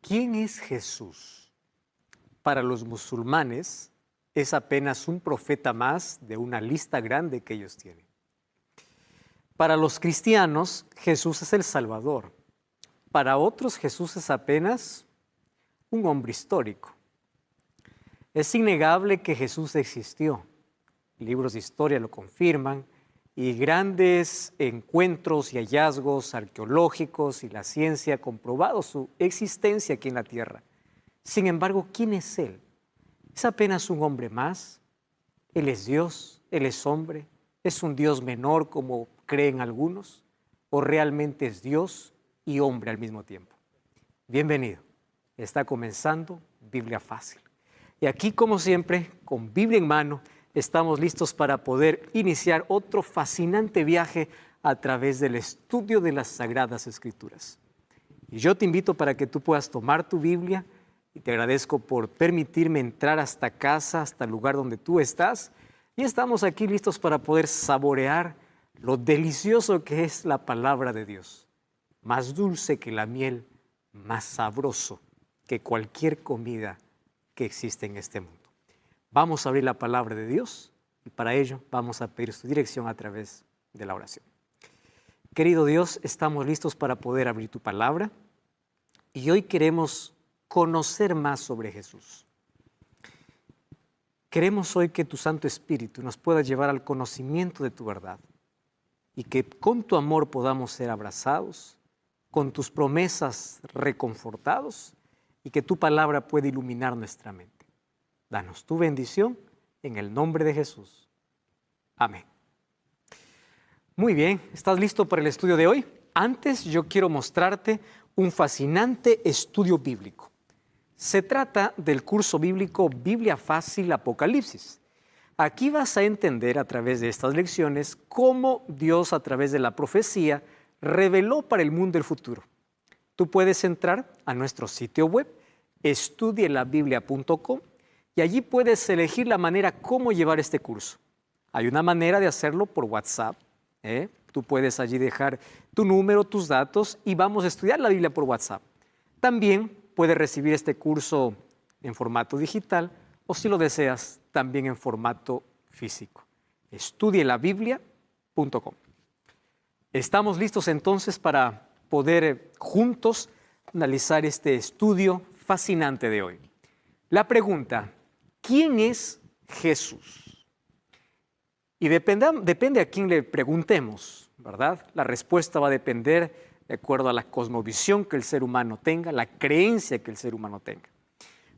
¿Quién es Jesús? Para los musulmanes es apenas un profeta más de una lista grande que ellos tienen. Para los cristianos, Jesús es el Salvador. Para otros, Jesús es apenas un hombre histórico. Es innegable que Jesús existió. Libros de historia lo confirman y grandes encuentros y hallazgos arqueológicos y la ciencia han comprobado su existencia aquí en la tierra. Sin embargo, ¿quién es Él? ¿Es apenas un hombre más? ¿Él es Dios? ¿Él es hombre? ¿Es un Dios menor como creen algunos? ¿O realmente es Dios y hombre al mismo tiempo? Bienvenido. Está comenzando Biblia Fácil. Y aquí, como siempre, con Biblia en mano, estamos listos para poder iniciar otro fascinante viaje a través del estudio de las Sagradas Escrituras. Y yo te invito para que tú puedas tomar tu Biblia y te agradezco por permitirme entrar hasta casa, hasta el lugar donde tú estás. Y estamos aquí listos para poder saborear lo delicioso que es la palabra de Dios. Más dulce que la miel, más sabroso que cualquier comida que existe en este mundo. Vamos a abrir la palabra de Dios y para ello vamos a pedir su dirección a través de la oración. Querido Dios, estamos listos para poder abrir tu palabra y hoy queremos conocer más sobre Jesús. Queremos hoy que tu Santo Espíritu nos pueda llevar al conocimiento de tu verdad y que con tu amor podamos ser abrazados, con tus promesas reconfortados y que tu palabra pueda iluminar nuestra mente. Danos tu bendición en el nombre de Jesús. Amén. Muy bien, ¿estás listo para el estudio de hoy? Antes yo quiero mostrarte un fascinante estudio bíblico. Se trata del curso bíblico Biblia Fácil Apocalipsis. Aquí vas a entender a través de estas lecciones cómo Dios a través de la profecía reveló para el mundo el futuro. Tú puedes entrar a nuestro sitio web estudielabiblia.com y allí puedes elegir la manera cómo llevar este curso. Hay una manera de hacerlo por WhatsApp. Tú puedes allí dejar tu número, tus datos y vamos a estudiar la Biblia por WhatsApp. También puedes recibir este curso en formato digital o si lo deseas también en formato físico. estudielabiblia.com. Estamos listos entonces para poder juntos analizar este estudio fascinante de hoy. La pregunta, ¿quién es Jesús? Y depende a quién le preguntemos, ¿verdad? La respuesta va a depender de acuerdo a la cosmovisión que el ser humano tenga, la creencia que el ser humano tenga.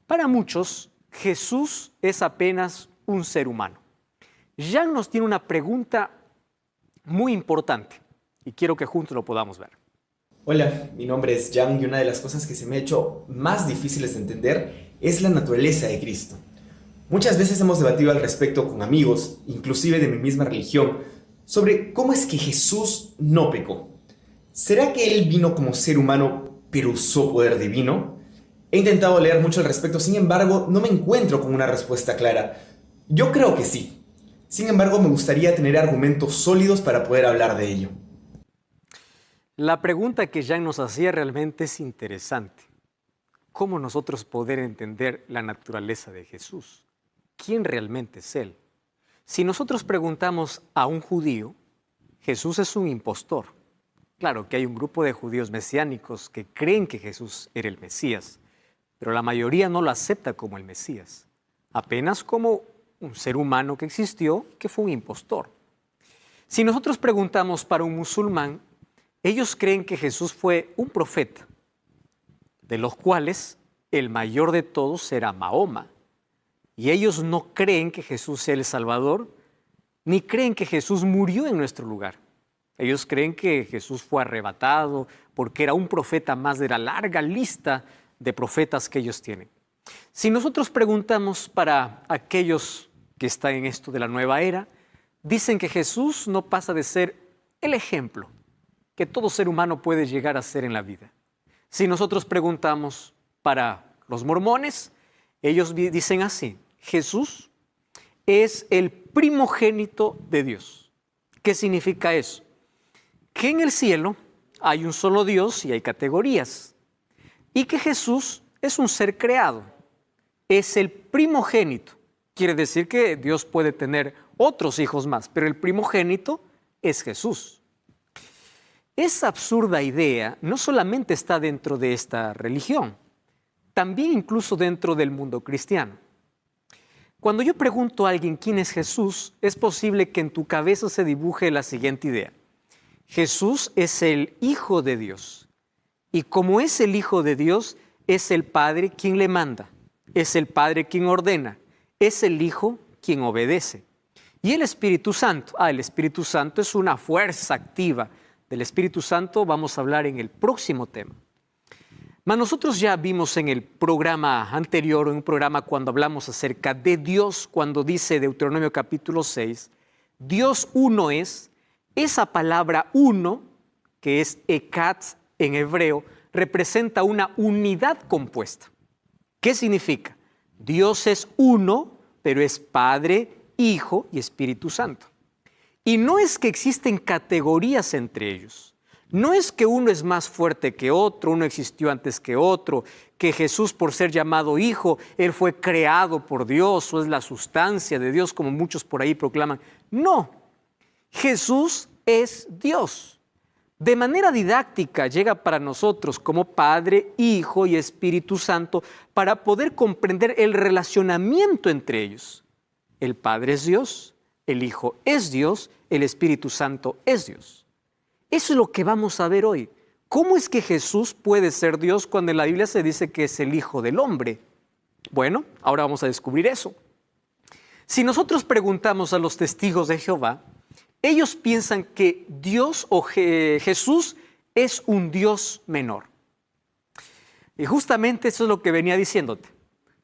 Para muchos, Jesús es apenas un ser humano. Jan nos tiene una pregunta muy importante y quiero que juntos lo podamos ver. Hola, mi nombre es Jan y una de las cosas que se me ha hecho más difíciles de entender es la naturaleza de Cristo. Muchas veces hemos debatido al respecto con amigos, inclusive de mi misma religión, sobre cómo es que Jesús no pecó. ¿Será que Él vino como ser humano pero usó poder divino? He intentado leer mucho al respecto, sin embargo, no me encuentro con una respuesta clara. Yo creo que sí. Sin embargo, me gustaría tener argumentos sólidos para poder hablar de ello. La pregunta que Jan nos hacía realmente es interesante. ¿Cómo nosotros poder entender la naturaleza de Jesús? ¿Quién realmente es Él? Si nosotros preguntamos a un judío, Jesús es un impostor. Claro que hay un grupo de judíos mesiánicos que creen que Jesús era el Mesías, pero la mayoría no lo acepta como el Mesías, apenas como un ser humano que existió, que fue un impostor. Si nosotros preguntamos para un musulmán, ellos creen que Jesús fue un profeta, de los cuales el mayor de todos era Mahoma. Y ellos no creen que Jesús sea el Salvador, ni creen que Jesús murió en nuestro lugar. Ellos creen que Jesús fue arrebatado porque era un profeta más de la larga lista de profetas que ellos tienen. Si nosotros preguntamos para aquellos que están en esto de la nueva era, dicen que Jesús no pasa de ser el ejemplo que todo ser humano puede llegar a ser en la vida. Si nosotros preguntamos para los mormones, ellos dicen así: Jesús es el primogénito de Dios. ¿Qué significa eso? Que en el cielo hay un solo Dios y hay categorías. y que Jesús es un ser creado, es el primogénito. Quiere decir que Dios puede tener otros hijos más, pero el primogénito es Jesús. Esa absurda idea no solamente está dentro de esta religión, también incluso dentro del mundo cristiano. Cuando yo pregunto a alguien quién es Jesús, es posible que en tu cabeza se dibuje la siguiente idea. Jesús es el Hijo de Dios. Y como es el Hijo de Dios, es el Padre quien le manda, es el Padre quien ordena, es el Hijo quien obedece. Y el Espíritu Santo, el Espíritu Santo es una fuerza activa. Del Espíritu Santo vamos a hablar en el próximo tema. Mas nosotros ya vimos en el programa anterior, en un programa cuando hablamos acerca de Dios, cuando dice Deuteronomio capítulo 6, Dios uno es, esa palabra uno, que es ekat en hebreo, representa una unidad compuesta. ¿Qué significa? Dios es uno, pero es Padre, Hijo y Espíritu Santo. Y no es que existen categorías entre ellos. No es que uno es más fuerte que otro, uno existió antes que otro, que Jesús por ser llamado Hijo, Él fue creado por Dios o es la sustancia de Dios como muchos por ahí proclaman. No, Jesús es Dios. De manera didáctica llega para nosotros como Padre, Hijo y Espíritu Santo para poder comprender el relacionamiento entre ellos. El Padre es Dios, el Hijo es Dios, el Espíritu Santo es Dios. Eso es lo que vamos a ver hoy. ¿Cómo es que Jesús puede ser Dios cuando en la Biblia se dice que es el Hijo del Hombre? Bueno, ahora vamos a descubrir eso. Si nosotros preguntamos a los testigos de Jehová, ellos piensan que Dios o Jesús es un Dios menor. Y justamente eso es lo que venía diciéndote.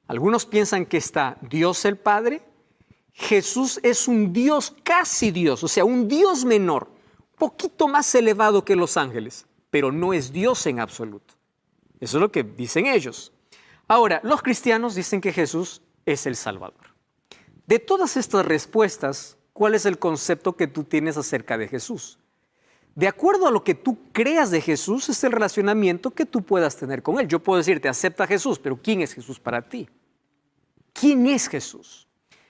Algunos piensan que está Dios el Padre, Jesús es un Dios, casi Dios, o sea, un Dios menor, poquito más elevado que los ángeles, pero no es Dios en absoluto. Eso es lo que dicen ellos. Ahora, los cristianos dicen que Jesús es el Salvador. De todas estas respuestas, ¿cuál es el concepto que tú tienes acerca de Jesús? De acuerdo a lo que tú creas de Jesús, es el relacionamiento que tú puedas tener con Él. Yo puedo decirte, acepta a Jesús, pero ¿quién es Jesús para ti? ¿Quién es Jesús?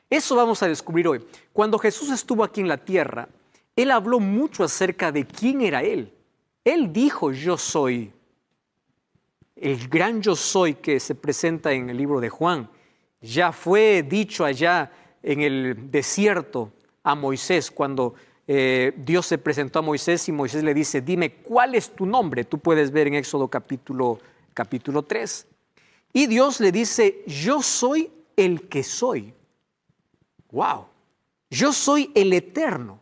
Eso vamos a descubrir hoy. Cuando Jesús estuvo aquí en la tierra, Él habló mucho acerca de quién era Él. Él dijo, yo soy. El gran yo soy que se presenta en el libro de Juan, ya fue dicho allá en el desierto a Moisés, cuando Dios se presentó a Moisés y Moisés le dice, dime, ¿cuál es tu nombre? Tú puedes ver en Éxodo capítulo 3. Y Dios le dice, yo soy el que soy. ¡Wow! Yo soy el eterno.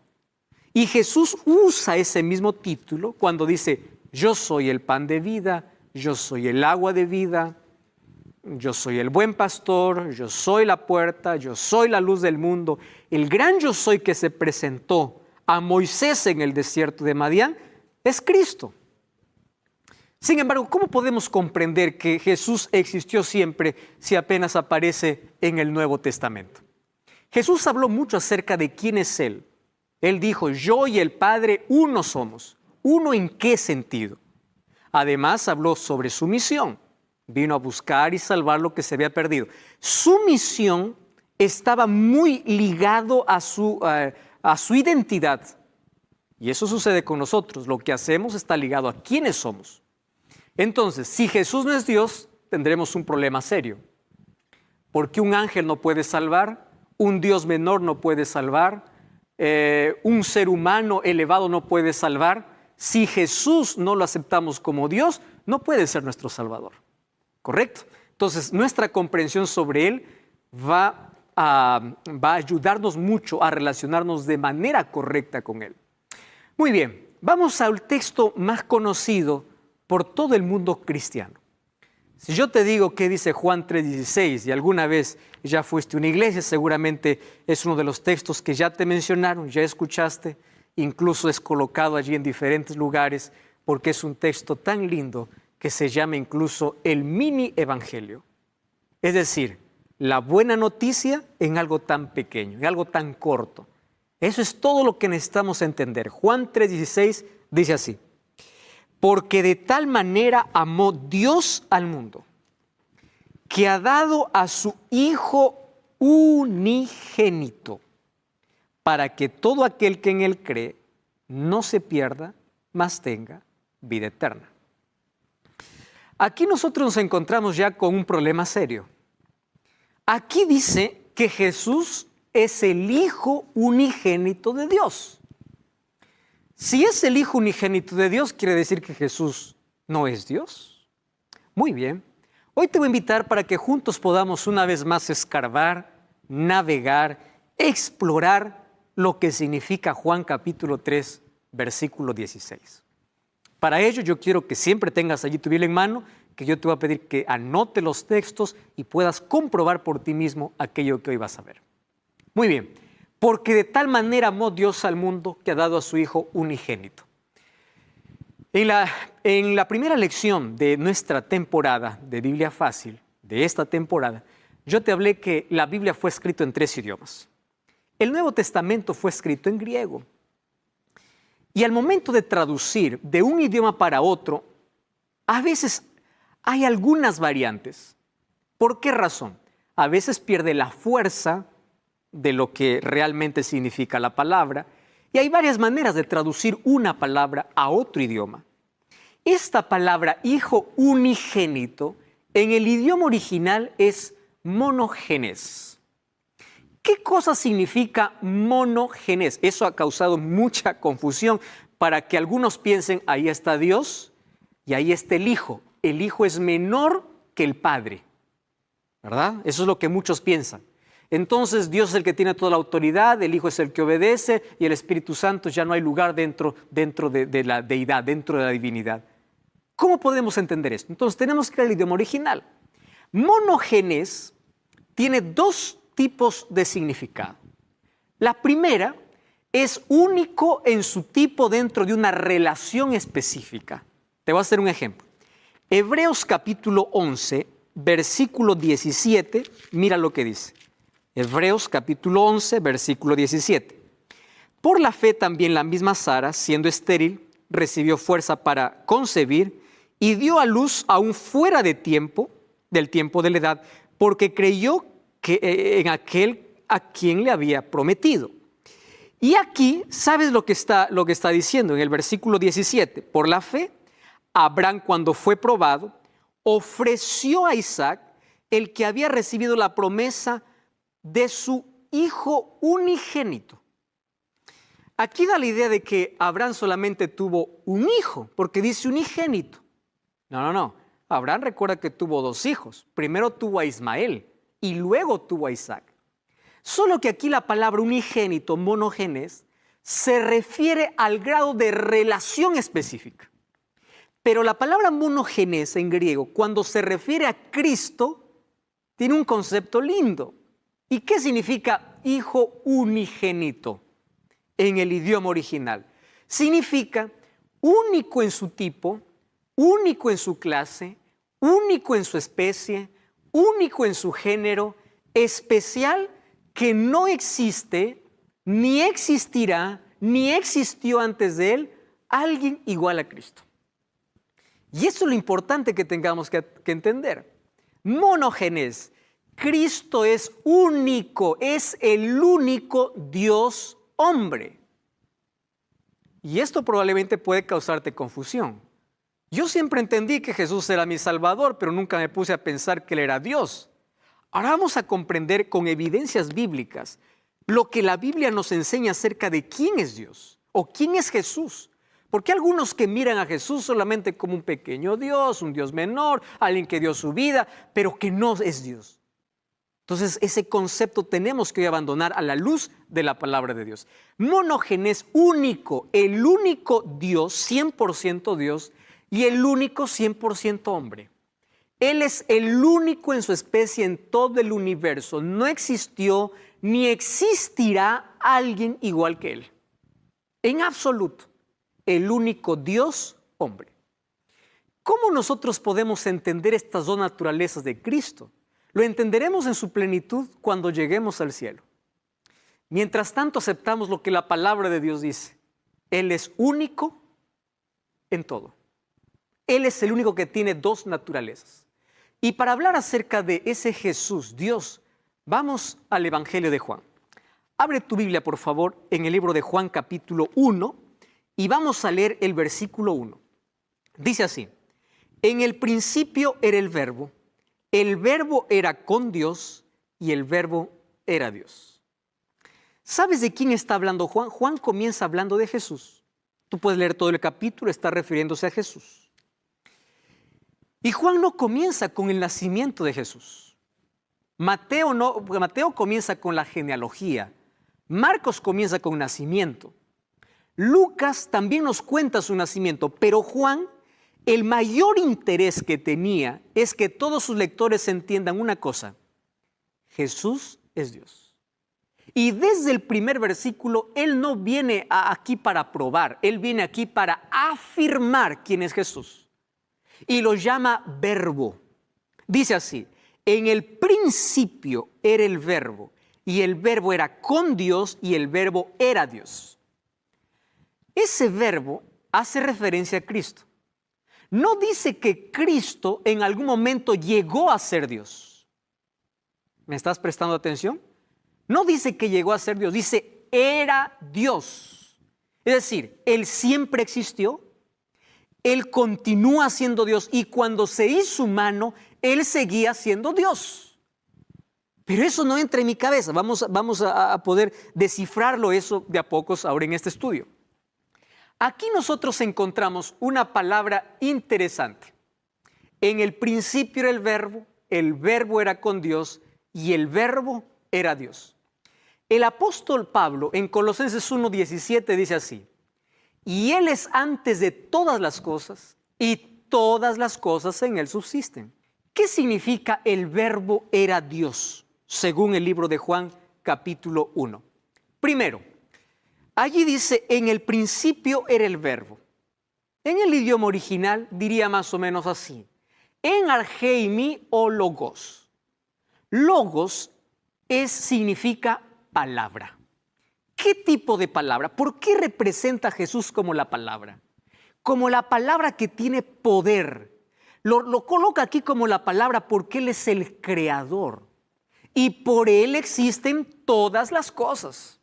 Y Jesús usa ese mismo título cuando dice, yo soy el pan de vida, yo soy el agua de vida, yo soy el buen pastor, yo soy la puerta, yo soy la luz del mundo. El gran yo soy que se presentó a Moisés en el desierto de Madián es Cristo. Sin embargo, ¿cómo podemos comprender que Jesús existió siempre si apenas aparece en el Nuevo Testamento? Jesús habló mucho acerca de quién es Él. Él dijo, yo y el Padre uno somos. ¿Uno en qué sentido? Además, habló sobre su misión. Vino a buscar y salvar lo que se había perdido. Su misión estaba muy ligado a su identidad. Y eso sucede con nosotros. Lo que hacemos está ligado a quiénes somos. Entonces, si Jesús no es Dios, tendremos un problema serio. Porque un ángel no puede salvar, un Dios menor no puede salvar, un ser humano elevado no puede salvar. Si Jesús no lo aceptamos como Dios, no puede ser nuestro Salvador. ¿Correcto? Entonces, nuestra comprensión sobre Él va a ayudarnos mucho a relacionarnos de manera correcta con Él. Muy bien, vamos al texto más conocido por todo el mundo cristiano. Si yo te digo qué dice Juan 3:16 y alguna vez ya fuiste a una iglesia, seguramente es uno de los textos que ya te mencionaron, ya escuchaste, incluso es colocado allí en diferentes lugares porque es un texto tan lindo que se llama incluso el mini evangelio. Es decir, la buena noticia en algo tan pequeño, en algo tan corto. Eso es todo lo que necesitamos entender. Juan 3:16 dice así: Porque de tal manera amó Dios al mundo, que ha dado a su Hijo unigénito, para que todo aquel que en Él cree no se pierda, mas tenga vida eterna. Aquí nosotros nos encontramos ya con un problema serio. Aquí dice que Jesús es el Hijo unigénito de Dios. Si es el Hijo unigénito de Dios, ¿quiere decir que Jesús no es Dios? Muy bien. Hoy te voy a invitar para que juntos podamos una vez más escarbar, navegar, explorar lo que significa Juan capítulo 3, versículo 16. Para ello yo quiero que siempre tengas allí tu Biblia en mano, que yo te voy a pedir que anote los textos y puedas comprobar por ti mismo aquello que hoy vas a ver. Muy bien, porque de tal manera amó Dios al mundo que ha dado a su Hijo unigénito. En la primera lección de nuestra temporada de Biblia Fácil, de esta temporada, yo te hablé que la Biblia fue escrita en 3 idiomas. El Nuevo Testamento fue escrito en griego. Y al momento de traducir de un idioma para otro, a veces hay algunas variantes. ¿Por qué razón? A veces pierde la fuerza de lo que realmente significa la palabra, y hay varias maneras de traducir una palabra a otro idioma. Esta palabra hijo unigénito en el idioma original es monogenes. ¿Qué cosa significa monogenes? Eso ha causado mucha confusión para que algunos piensen, ahí está Dios y ahí está el Hijo. El Hijo es menor que el Padre, ¿verdad? Eso es lo que muchos piensan. Entonces Dios es el que tiene toda la autoridad, el Hijo es el que obedece y el Espíritu Santo ya no hay lugar dentro de la deidad, dentro de la divinidad. ¿Cómo podemos entender esto? Entonces tenemos que ir al idioma original. Monogenes tiene 2 tipos de significado. La primera es único en su tipo dentro de una relación específica. Te voy a hacer un ejemplo. Hebreos capítulo 11, versículo 17, mira lo que dice. Hebreos capítulo 11, versículo 17. Por la fe también la misma Sara, siendo estéril, recibió fuerza para concebir y dio a luz aún fuera de tiempo, del tiempo de la edad, porque creyó que en aquel a quien le había prometido. Y aquí, ¿sabes lo que está diciendo en el versículo 17? Por la fe, Abraham, cuando fue probado, ofreció a Isaac, el que había recibido la promesa de su hijo unigénito. Aquí da la idea de que Abraham solamente tuvo un hijo, porque dice unigénito. No. Abraham recuerda que tuvo 2 hijos. Primero tuvo a Ismael y luego tuvo a Isaac. Solo que aquí la palabra unigénito, monogenes, se refiere al grado de relación específica. Pero la palabra monogenes en griego, cuando se refiere a Cristo, tiene un concepto lindo. ¿Y qué significa hijo unigénito en el idioma original? Significa único en su tipo, único en su clase, único en su especie, único en su género, especial, que no existe, ni existirá, ni existió antes de él, alguien igual a Cristo. Y eso es lo importante que tengamos que entender. Monogenes. Cristo es único, es el único Dios hombre. Y esto probablemente puede causarte confusión. Yo siempre entendí que Jesús era mi Salvador, pero nunca me puse a pensar que Él era Dios. Ahora vamos a comprender con evidencias bíblicas lo que la Biblia nos enseña acerca de quién es Dios o quién es Jesús. Porque hay algunos que miran a Jesús solamente como un pequeño Dios, un Dios menor, alguien que dio su vida, pero que no es Dios. Entonces, ese concepto tenemos que abandonar a la luz de la palabra de Dios. Monogenes, único, el único Dios, 100% Dios, y el único 100% hombre. Él es el único en su especie en todo el universo. No existió ni existirá alguien igual que Él. En absoluto, el único Dios, hombre. ¿Cómo nosotros podemos entender estas 2 naturalezas de Cristo? Lo entenderemos en su plenitud cuando lleguemos al cielo. Mientras tanto, aceptamos lo que la palabra de Dios dice. Él es único en todo. Él es el único que tiene dos naturalezas. Y para hablar acerca de ese Jesús, Dios, vamos al Evangelio de Juan. Abre tu Biblia, por favor, en el libro de Juan capítulo 1 y vamos a leer el versículo 1. Dice así: en el principio era el Verbo era con Dios y el Verbo era Dios. ¿Sabes de quién está hablando Juan? Juan comienza hablando de Jesús. Tú puedes leer todo el capítulo, está refiriéndose a Jesús. Y Juan no comienza con el nacimiento de Jesús. Mateo comienza con la genealogía. Marcos comienza con nacimiento. Lucas también nos cuenta su nacimiento, pero Juan, el mayor interés que tenía es que todos sus lectores entiendan una cosa: Jesús es Dios. Y desde el primer versículo, Él no viene aquí para probar, Él viene aquí para afirmar quién es Jesús. Y lo llama Verbo. Dice así: en el principio era el Verbo, y el Verbo era con Dios, y el Verbo era Dios. Ese Verbo hace referencia a Cristo. No dice que Cristo en algún momento llegó a ser Dios. ¿Me estás prestando atención? No dice que llegó a ser Dios, dice era Dios. Es decir, Él siempre existió, Él continúa siendo Dios y cuando se hizo humano, Él seguía siendo Dios. Pero eso no entra en mi cabeza. Vamos a poder descifrarlo eso de a pocos ahora en este estudio. Aquí nosotros encontramos una palabra interesante. En el principio era el Verbo era con Dios y el Verbo era Dios. El apóstol Pablo en Colosenses 1:17 dice así: y Él es antes de todas las cosas y todas las cosas en Él subsisten. ¿Qué significa el Verbo era Dios? Según el libro de Juan capítulo 1. Primero, allí dice: en el principio era el Verbo. En el idioma original diría más o menos así: en argeimi o logos. Logos significa palabra. ¿Qué tipo de palabra? ¿Por qué representa a Jesús como la palabra? Como la palabra que tiene poder. Lo coloca aquí como la palabra porque Él es el creador. Y por Él existen todas las cosas.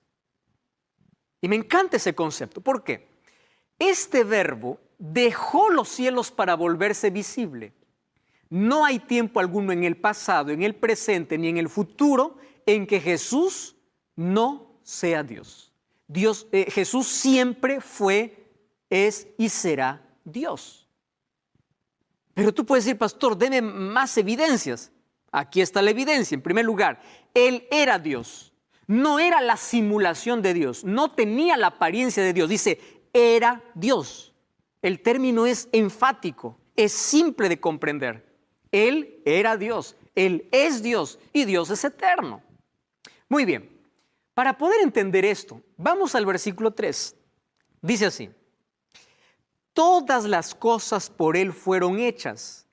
Y me encanta ese concepto. ¿Por qué? Este Verbo dejó los cielos para volverse visible. No hay tiempo alguno en el pasado, en el presente, ni en el futuro en que Jesús no sea Dios. Jesús siempre fue, es y será Dios. Pero tú puedes decir: pastor, deme más evidencias. Aquí está la evidencia. En primer lugar, Él era Dios. No era la simulación de Dios. No tenía la apariencia de Dios. Dice, era Dios. El término es enfático. Es simple de comprender. Él era Dios. Él es Dios. Y Dios es eterno. Muy bien. Para poder entender esto, vamos al versículo 3. Dice así: todas las cosas por Él fueron hechas,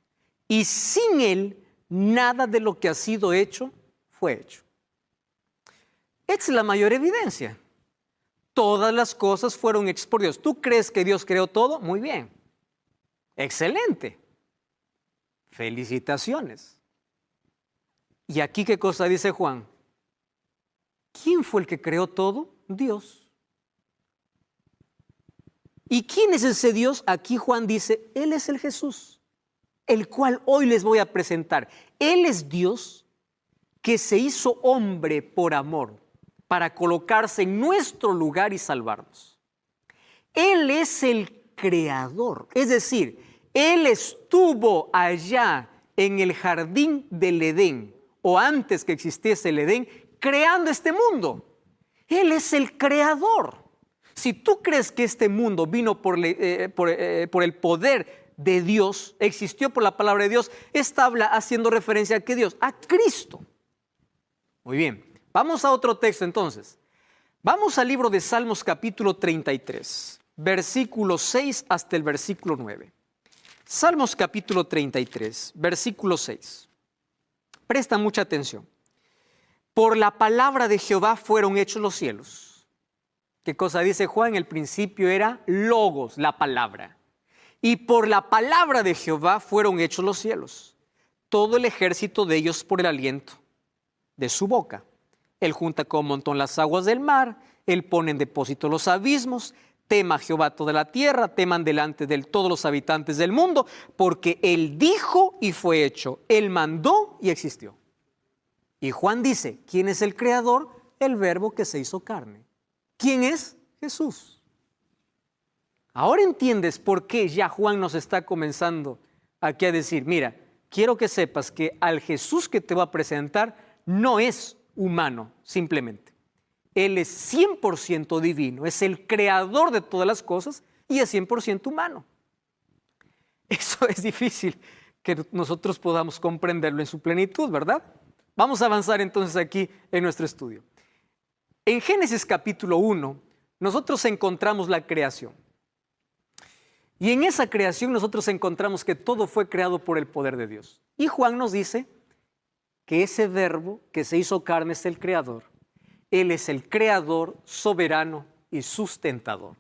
y sin Él nada de lo que ha sido hecho fue hecho. Esta es la mayor evidencia. Todas las cosas fueron hechas por Dios. ¿Tú crees que Dios creó todo? Muy bien. Excelente. Felicitaciones. ¿Y aquí qué cosa dice Juan? ¿Quién fue el que creó todo? Dios. ¿Y quién es ese Dios? Aquí Juan dice, Él es el Jesús, el cual hoy les voy a presentar. Él es Dios que se hizo hombre por amor, para colocarse en nuestro lugar y salvarnos. Él es el creador, es decir, Él estuvo allá en el jardín del Edén, o antes que existiese el Edén, creando este mundo. Él es el creador. Si tú crees que este mundo vino por el poder de Dios, existió por la palabra de Dios, está haciendo referencia a ¿qué Dios? A Cristo. Muy bien, vamos a otro texto entonces. Vamos al libro de Salmos capítulo 33, versículo 6 hasta el versículo 9. Salmos capítulo 33, versículo 6. Presta mucha atención. Por la palabra de Jehová fueron hechos los cielos. ¿Qué cosa dice Juan? El principio era logos, la palabra. Y por la palabra de Jehová fueron hechos los cielos, todo el ejército de ellos por el aliento de su boca. Él junta como montón las aguas del mar, Él pone en depósito los abismos. Tema Jehová toda la tierra, teman delante de Él todos los habitantes del mundo, porque Él dijo y fue hecho, Él mandó y existió. Y Juan dice, ¿quién es el creador? El verbo que se hizo carne. ¿Quién es? Jesús. Ahora entiendes por qué ya Juan nos está comenzando aquí a decir, mira, quiero que sepas que al Jesús que te voy a presentar no es humano simplemente. Él es 100% divino, es el creador de todas las cosas y es 100% humano. Eso es difícil que nosotros podamos comprenderlo en su plenitud, ¿verdad? Vamos a avanzar entonces aquí en nuestro estudio. En Génesis capítulo 1, nosotros encontramos la creación. Y en esa creación nosotros encontramos que todo fue creado por el poder de Dios. Y Juan nos dice que ese verbo que se hizo carne es el creador. Él es el creador, soberano y sustentador.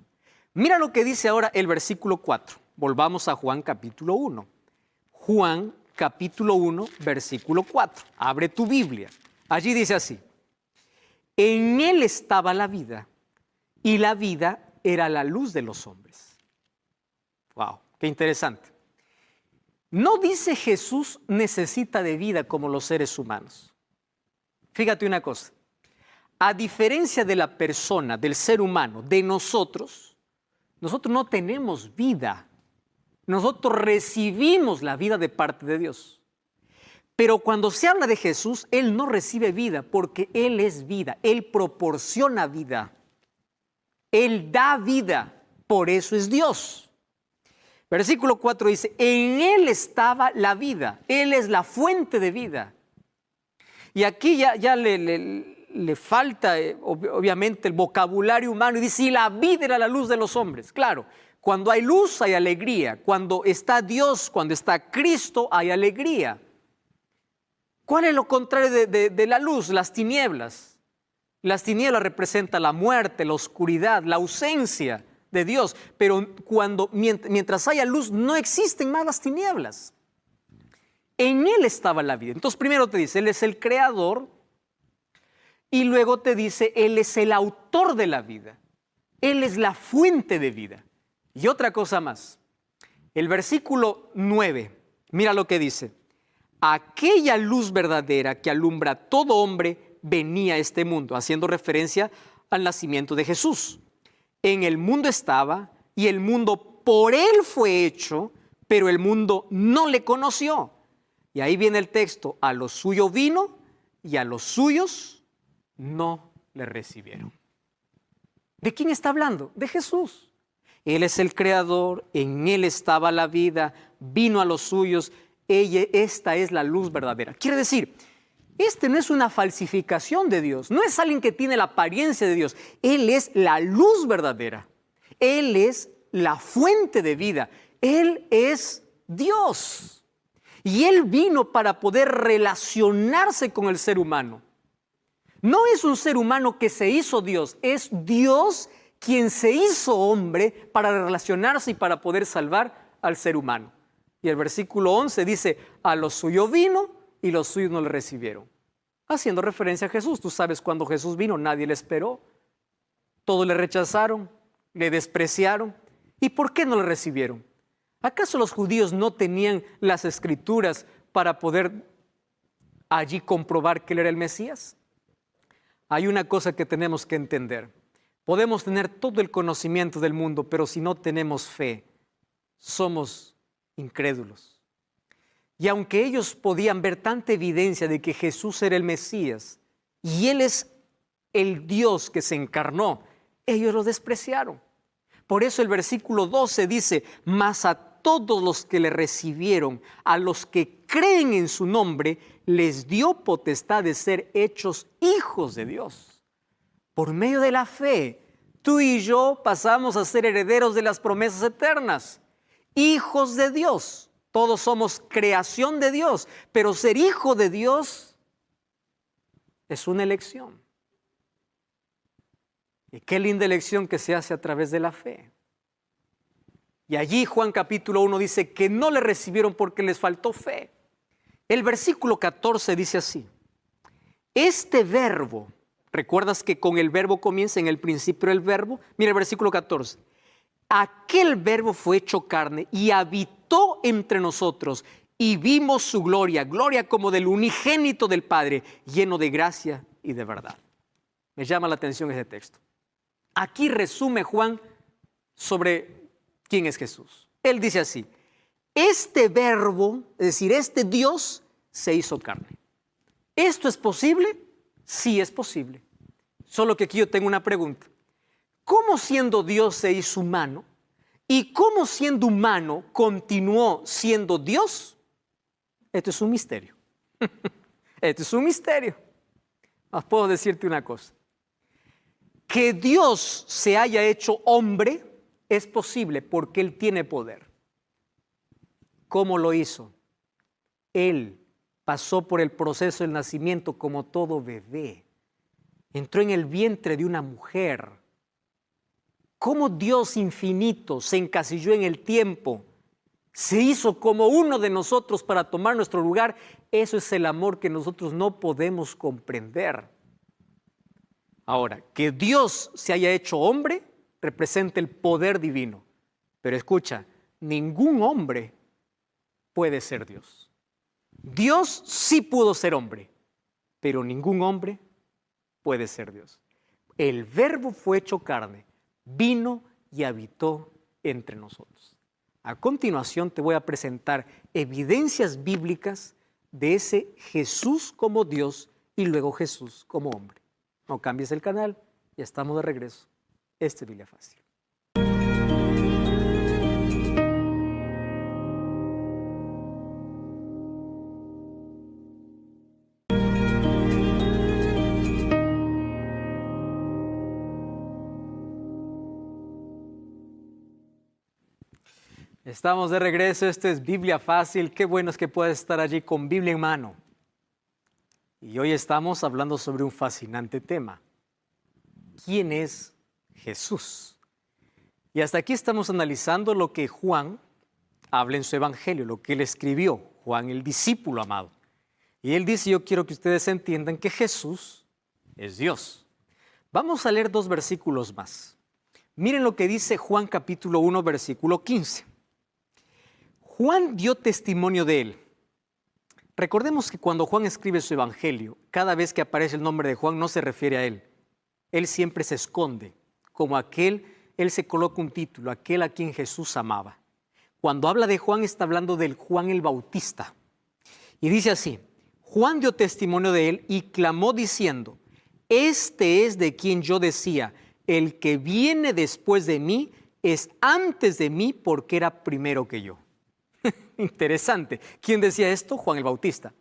Mira lo que dice ahora el versículo 4. Volvamos a Juan capítulo 1. Juan capítulo 1, versículo 4. Abre tu Biblia. Allí dice así. En Él estaba la vida, y la vida era la luz de los hombres. Wow, qué interesante. No dice Jesús necesita de vida como los seres humanos. Fíjate una cosa. A diferencia de la persona, del ser humano, de nosotros no tenemos vida. Nosotros recibimos la vida de parte de Dios. Pero cuando se habla de Jesús, Él no recibe vida porque Él es vida. Él proporciona vida. Él da vida. Por eso es Dios. Versículo 4 dice, en Él estaba la vida. Él es la fuente de vida. Y aquí ya le falta, obviamente, el vocabulario humano. Y dice, y la vida era la luz de los hombres. Claro, cuando hay luz hay alegría. Cuando está Dios, cuando está Cristo, hay alegría. ¿Cuál es lo contrario de la luz? Las tinieblas. Las tinieblas representan la muerte, la oscuridad, la ausencia de Dios. Pero mientras haya luz, no existen más las tinieblas. En Él estaba la vida. Entonces primero te dice, Él es el creador. Y luego te dice, Él es el autor de la vida. Él es la fuente de vida. Y otra cosa más. El versículo 9, mira lo que dice. Aquella luz verdadera que alumbra a todo hombre venía a este mundo, haciendo referencia al nacimiento de Jesús. En el mundo estaba y el mundo por Él fue hecho, pero el mundo no le conoció. Y ahí viene el texto, a lo suyo vino y a los suyos no le recibieron. ¿De quién está hablando? De Jesús. Él es el creador, en Él estaba la vida, vino a los suyos. Esta es la luz verdadera. Quiere decir, este no es una falsificación de Dios, no es alguien que tiene la apariencia de Dios. Él es la luz verdadera. Él es la fuente de vida. Él es Dios. Y Él vino para poder relacionarse con el ser humano. No es un ser humano que se hizo Dios, es Dios quien se hizo hombre para relacionarse y para poder salvar al ser humano. Y el versículo 11 dice, a lo suyo vino y los suyos no le recibieron. Haciendo referencia a Jesús. Tú sabes, cuando Jesús vino, nadie le esperó. Todos le rechazaron, le despreciaron. ¿Y por qué no le recibieron? ¿Acaso los judíos no tenían las escrituras para poder allí comprobar que Él era el Mesías? Hay una cosa que tenemos que entender. Podemos tener todo el conocimiento del mundo, pero si no tenemos fe, somos incrédulos. Y aunque ellos podían ver tanta evidencia de que Jesús era el Mesías y Él es el Dios que se encarnó, ellos lo despreciaron. Por eso el versículo 12 dice, mas a todos los que le recibieron, a los que creen en su nombre, les dio potestad de ser hechos hijos de Dios. Por medio de la fe, tú y yo pasamos a ser herederos de las promesas eternas, hijos de Dios. Todos somos creación de Dios, pero ser hijo de Dios es una elección. Y qué linda elección que se hace a través de la fe. Y allí Juan capítulo 1 dice que no le recibieron porque les faltó fe. El versículo 14 dice así: este verbo, ¿recuerdas que con el verbo comienza en el principio el verbo? Mira el versículo 14. Aquel verbo fue hecho carne y habitó entre nosotros y vimos su gloria, gloria como del unigénito del Padre, lleno de gracia y de verdad. Me llama la atención ese texto. Aquí resume Juan sobre quién es Jesús. Él dice así: este verbo, es decir, este Dios, se hizo carne. ¿Esto es posible? Sí es posible. Solo que aquí yo tengo una pregunta. ¿Cómo siendo Dios se hizo humano? ¿Y cómo siendo humano continuó siendo Dios? Esto es un misterio. Esto es un misterio. Mas puedo decirte una cosa. Que Dios se haya hecho hombre es posible porque Él tiene poder. ¿Cómo lo hizo? Él pasó por el proceso del nacimiento como todo bebé. Entró en el vientre de una mujer. Cómo Dios infinito se encasilló en el tiempo, se hizo como uno de nosotros para tomar nuestro lugar. Eso es el amor que nosotros no podemos comprender. Ahora, que Dios se haya hecho hombre representa el poder divino. Pero escucha, ningún hombre puede ser Dios. Dios sí pudo ser hombre, pero ningún hombre puede ser Dios. El verbo fue hecho carne, vino y habitó entre nosotros. A continuación te voy a presentar evidencias bíblicas de ese Jesús como Dios y luego Jesús como hombre. No cambies el canal, ya estamos de regreso. Este es Biblia Fácil. Estamos de regreso, esto es Biblia Fácil. Qué bueno es que puedas estar allí con Biblia en mano. Y hoy estamos hablando sobre un fascinante tema. ¿Quién es Jesús? Y hasta aquí estamos analizando lo que Juan habla en su evangelio, lo que él escribió, Juan el discípulo amado. Y él dice: yo quiero que ustedes entiendan que Jesús es Dios. Vamos a leer 2 versículos más. Miren lo que dice Juan capítulo 1, versículo 15. Juan dio testimonio de él. Recordemos que cuando Juan escribe su evangelio, cada vez que aparece el nombre de Juan no se refiere a él. Él siempre se esconde, como él se coloca un título, aquel a quien Jesús amaba. Cuando habla de Juan está hablando del Juan el Bautista. Y dice así: Juan dio testimonio de él y clamó diciendo: este es de quien yo decía, el que viene después de mí es antes de mí porque era primero que yo. Interesante. ¿Quién decía esto? Juan el Bautista.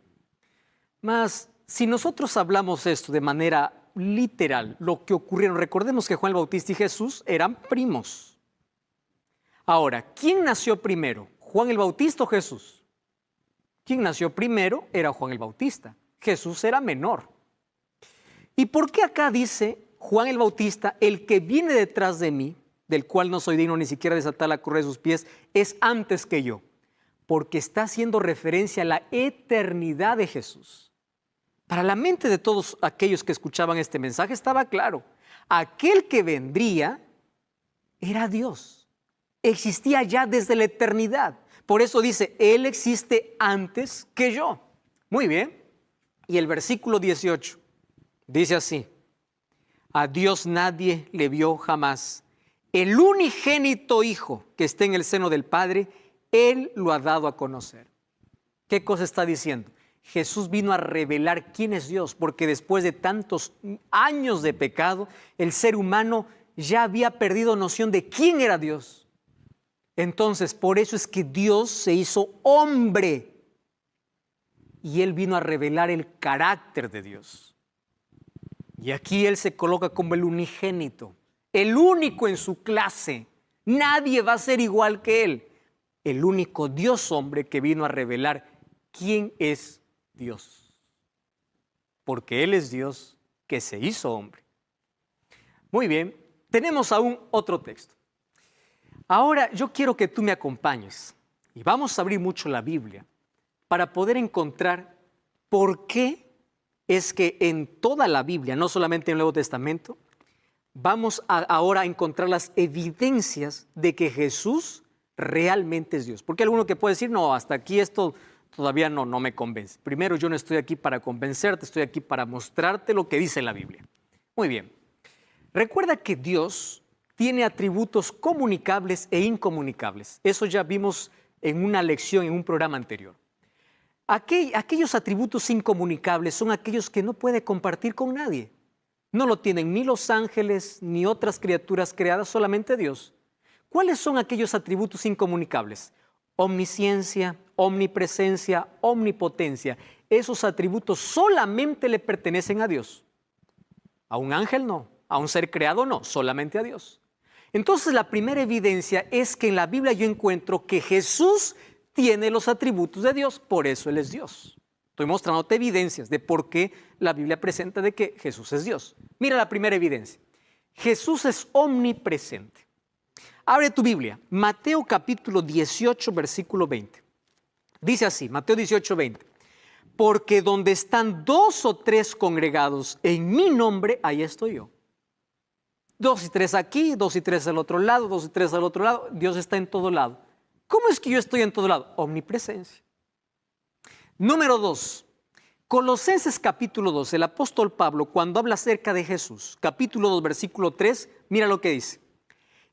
Mas, si nosotros hablamos esto de manera literal, lo que ocurrieron, recordemos que Juan el Bautista y Jesús eran primos. Ahora, ¿quién nació primero? ¿Juan el Bautista o Jesús? ¿Quién nació primero? Era Juan el Bautista. Jesús era menor. ¿Y por qué acá dice Juan el Bautista, el que viene detrás de mí, del cual no soy digno ni siquiera de desatar la correa de sus pies, es antes que yo? Porque está haciendo referencia a la eternidad de Jesús. Para la mente de todos aquellos que escuchaban este mensaje estaba claro: aquel que vendría era Dios. Existía ya desde la eternidad. Por eso dice: Él existe antes que yo. Muy bien. Y el versículo 18 dice así: a Dios nadie le vio jamás. El unigénito Hijo que está en el seno del Padre, Él lo ha dado a conocer. ¿Qué cosa está diciendo? Jesús vino a revelar quién es Dios, porque después de tantos años de pecado, el ser humano ya había perdido noción de quién era Dios. Entonces, por eso es que Dios se hizo hombre y Él vino a revelar el carácter de Dios. Y aquí Él se coloca como el unigénito, el único en su clase. Nadie va a ser igual que Él. El único Dios hombre que vino a revelar quién es Dios. Porque Él es Dios que se hizo hombre. Muy bien, tenemos aún otro texto. Ahora yo quiero que tú me acompañes y vamos a abrir mucho la Biblia para poder encontrar por qué es que en toda la Biblia, no solamente en el Nuevo Testamento, vamos ahora a encontrar las evidencias de que Jesús realmente es Dios. Porque hay alguno que puede decir, no, hasta aquí esto todavía no me convence. Primero, yo no estoy aquí para convencerte, estoy aquí para mostrarte lo que dice la Biblia. Muy bien. Recuerda que Dios tiene atributos comunicables e incomunicables. Eso ya vimos en una lección, en un programa anterior. Aquellos atributos incomunicables son aquellos que no puede compartir con nadie. No lo tienen ni los ángeles ni otras criaturas creadas, solamente Dios. ¿Cuáles son aquellos atributos incomunicables? Omnisciencia, omnipresencia, omnipotencia. Esos atributos solamente le pertenecen a Dios. A un ángel no, a un ser creado no, solamente a Dios. Entonces la primera evidencia es que en la Biblia yo encuentro que Jesús tiene los atributos de Dios, por eso Él es Dios. Estoy mostrándote evidencias de por qué la Biblia presenta de que Jesús es Dios. Mira la primera evidencia. Jesús es omnipresente. Abre tu Biblia, Mateo capítulo 18, versículo 20. Dice así, Mateo 18, 20. Porque donde están 2 o 3 congregados en mi nombre, ahí estoy yo. 2 y 3 aquí, 2 y 3 al otro lado, 2 y 3 al otro lado. Dios está en todo lado. ¿Cómo es que yo estoy en todo lado? Omnipresencia. Número 2. Colosenses capítulo 2. El apóstol Pablo, cuando habla acerca de Jesús, capítulo 2, versículo 3, mira lo que dice.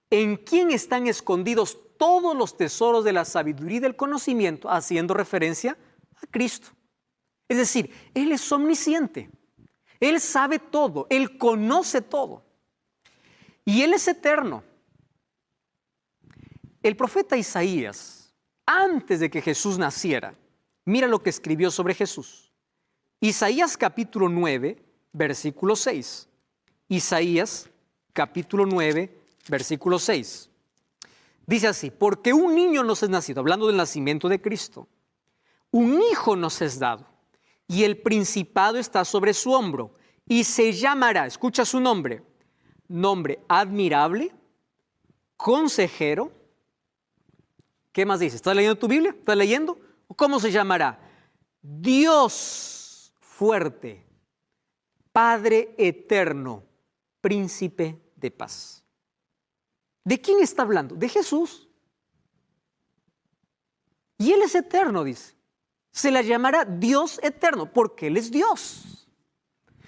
¿En quién están escondidos todos los tesoros de la sabiduría y del conocimiento? Haciendo referencia a Cristo. Es decir, Él es omnisciente. Él sabe todo. Él conoce todo. Y Él es eterno. El profeta Isaías, antes de que Jesús naciera, mira lo que escribió sobre Jesús. Isaías capítulo 9, versículo 6. Isaías capítulo 9, versículo 6. Dice así, porque un niño nos es nacido, hablando del nacimiento de Cristo. Un hijo nos es dado, y el principado está sobre su hombro, y se llamará, escucha su nombre admirable, consejero. ¿Qué más dice? ¿Estás leyendo tu Biblia? ¿Estás leyendo? ¿Cómo se llamará? Dios fuerte, Padre eterno, príncipe de paz. ¿De quién está hablando? De Jesús. Y Él es eterno, dice. Se le llamará Dios eterno, porque Él es Dios.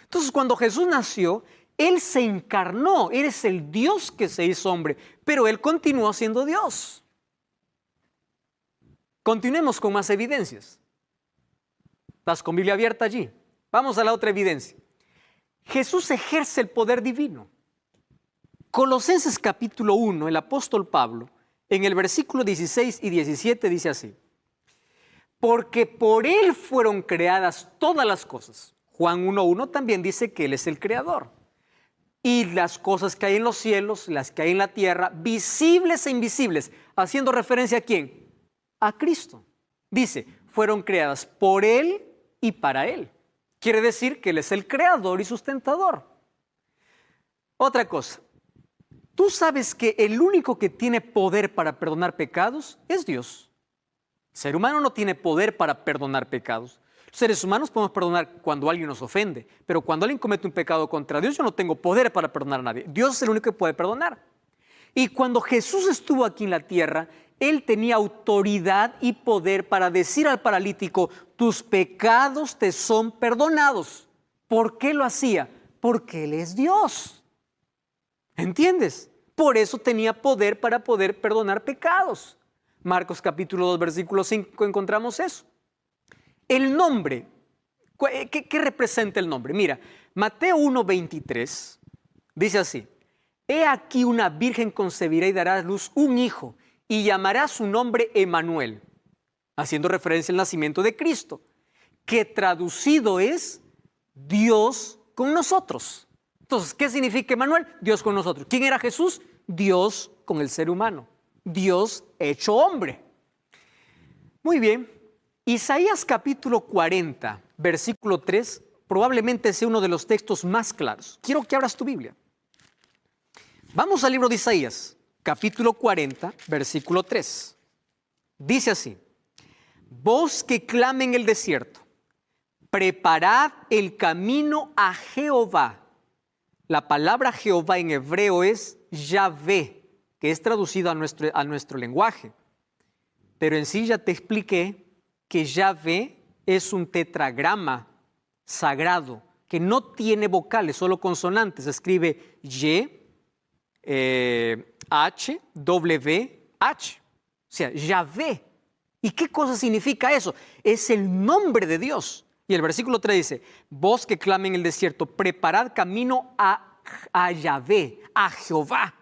Entonces, cuando Jesús nació, Él se encarnó. Él es el Dios que se hizo hombre, pero Él continuó siendo Dios. Continuemos con más evidencias. ¿Estás con Biblia abierta allí? Vamos a la otra evidencia. Jesús ejerce el poder divino. Colosenses capítulo 1, el apóstol Pablo, en el versículo 16 y 17 dice así. Porque por Él fueron creadas todas las cosas. Juan 1:1 también dice que Él es el creador. Y las cosas que hay en los cielos, las que hay en la tierra, visibles e invisibles, haciendo referencia a ¿quién? A Cristo. Dice, fueron creadas por Él y para Él. Quiere decir que Él es el creador y sustentador. Otra cosa, tú sabes que el único que tiene poder para perdonar pecados es Dios. El ser humano no tiene poder para perdonar pecados. Los seres humanos podemos perdonar cuando alguien nos ofende, pero cuando alguien comete un pecado contra Dios, yo no tengo poder para perdonar a nadie. Dios es el único que puede perdonar. Y cuando Jesús estuvo aquí en la tierra, Él tenía autoridad y poder para decir al paralítico, tus pecados te son perdonados. ¿Por qué lo hacía? Porque Él es Dios. ¿Entiendes? Por eso tenía poder para poder perdonar pecados. Marcos capítulo 2, versículo 5 encontramos eso. El nombre, ¿qué representa el nombre? Mira, Mateo 1:23 dice así. He aquí una virgen concebirá y dará a luz un hijo y llamará su nombre Emmanuel, haciendo referencia al nacimiento de Cristo, que traducido es Dios con nosotros. Entonces, ¿qué significa Emmanuel? Dios con nosotros. ¿Quién era Jesús? Dios con el ser humano. Dios hecho hombre. Muy bien. Isaías capítulo 40, versículo 3, probablemente sea uno de los textos más claros. Quiero que abras tu Biblia. Vamos al libro de Isaías, capítulo 40, versículo 3. Dice así: voz que clama en el desierto, preparad el camino a Jehová. La palabra Jehová en hebreo es Yahvé, que es traducido a nuestro lenguaje. Pero en sí ya te expliqué que Yahvé es un tetragrama sagrado, que no tiene vocales, solo consonantes. Se escribe Y, H, W, H. O sea, Yahvé. ¿Y qué cosa significa eso? Es el nombre de Dios. Y el versículo 3 dice: voz que clama en el desierto, preparad camino a Yahvé, a Jehová.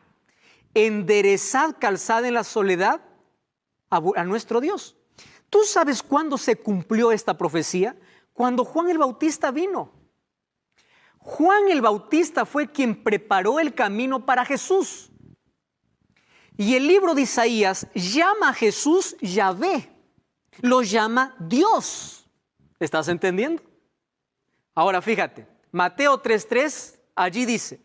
Enderezad calzada en la soledad a nuestro Dios. ¿Tú sabes cuándo se cumplió esta profecía? Cuando Juan el Bautista vino. Juan el Bautista fue quien preparó el camino para Jesús. Y el libro de Isaías llama a Jesús Yahvé. Lo llama Dios. ¿Estás entendiendo? Ahora fíjate, Mateo 3:3, allí dice: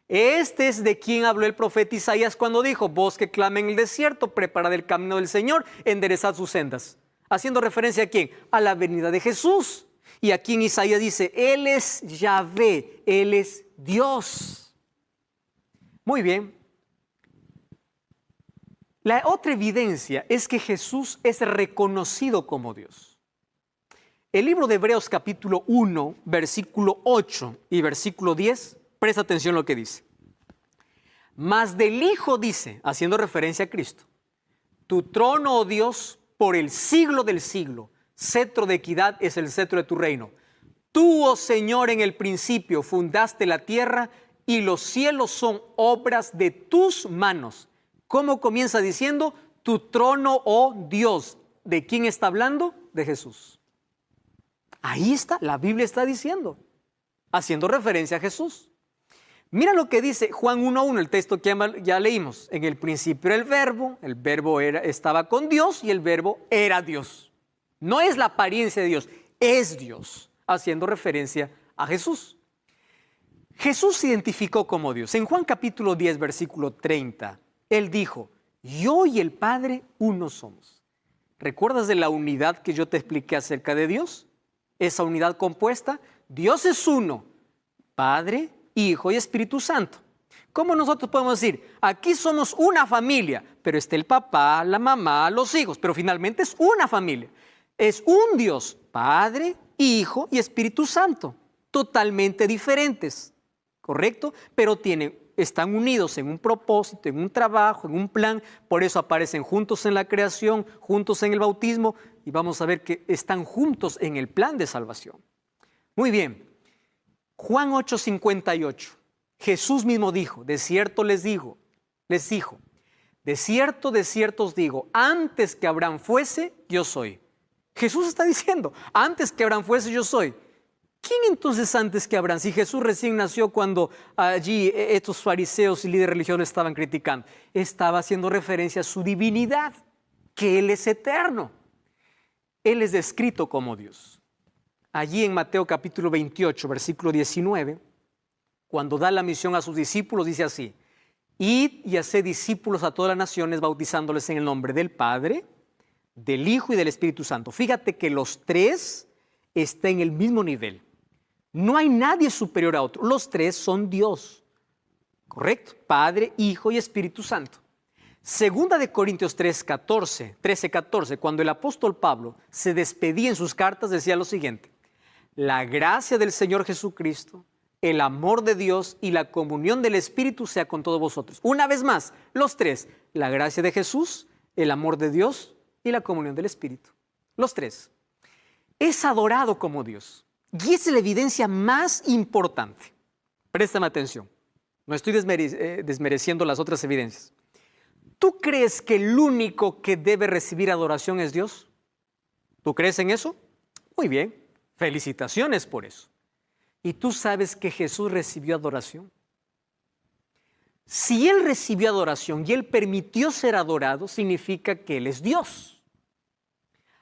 este es de quien habló el profeta Isaías cuando dijo: voz que clama en el desierto, preparad el camino del Señor, enderezad sus sendas. Haciendo referencia a quién? A la venida de Jesús. Y aquí en Isaías dice: Él es Yahvé, Él es Dios. Muy bien. La otra evidencia es que Jesús es reconocido como Dios. El libro de Hebreos capítulo 1, versículo 8 y versículo 10, presta atención a lo que dice. Mas del Hijo dice, haciendo referencia a Cristo: tu trono, oh Dios, por el siglo del siglo, cetro de equidad es el cetro de tu reino. Tú, oh Señor, en el principio fundaste la tierra y los cielos son obras de tus manos. ¿Cómo comienza diciendo? Tu trono, oh Dios. ¿De quién está hablando? De Jesús. Ahí está, la Biblia está diciendo, haciendo referencia a Jesús. Mira lo que dice Juan 1:1, el texto que ya leímos. En el principio era el verbo estaba con Dios y el verbo era Dios. No es la apariencia de Dios, es Dios, haciendo referencia a Jesús. Jesús se identificó como Dios. En Juan capítulo 10, versículo 30, Él dijo: yo y el Padre uno somos. ¿Recuerdas de la unidad que yo te expliqué acerca de Dios? Esa unidad compuesta, Dios es uno, Padre, Hijo y Espíritu Santo. ¿Cómo nosotros podemos decir? Aquí somos una familia, pero está el papá, la mamá, los hijos, pero finalmente es una familia. Es un Dios, Padre, Hijo y Espíritu Santo, totalmente diferentes, ¿correcto? Pero están unidos en un propósito, en un trabajo, en un plan. Por eso aparecen juntos en la creación, juntos en el bautismo, y vamos a ver que están juntos en el plan de salvación. Muy bien. Juan 8:58, Jesús mismo dijo: de cierto les dijo, de cierto os digo, antes que Abraham fuese, yo soy. Jesús está diciendo: antes que Abraham fuese, yo soy. ¿Quién entonces antes que Abraham? Si Jesús recién nació cuando allí estos fariseos y líderes religiosos estaban criticando. Estaba haciendo referencia a su divinidad, que Él es eterno. Él es descrito como Dios. Allí en Mateo capítulo 28, versículo 19, cuando da la misión a sus discípulos, dice así: id y haced discípulos a todas las naciones, bautizándoles en el nombre del Padre, del Hijo y del Espíritu Santo. Fíjate que los tres están en el mismo nivel. No hay nadie superior a otro. Los tres son Dios. ¿Correcto? Padre, Hijo y Espíritu Santo. Segunda de Corintios 13:14, cuando el apóstol Pablo se despedía en sus cartas, decía lo siguiente: la gracia del Señor Jesucristo, el amor de Dios y la comunión del Espíritu sea con todos vosotros. Una vez más, los tres: la gracia de Jesús, el amor de Dios y la comunión del Espíritu. Los tres. Es adorado como Dios. Y esa es la evidencia más importante. Préstame atención. No estoy desmereciendo las otras evidencias. ¿Tú crees que el único que debe recibir adoración es Dios? ¿Tú crees en eso? Muy bien. Felicitaciones por eso. ¿Y tú sabes que Jesús recibió adoración? Si Él recibió adoración y Él permitió ser adorado, significa que Él es Dios.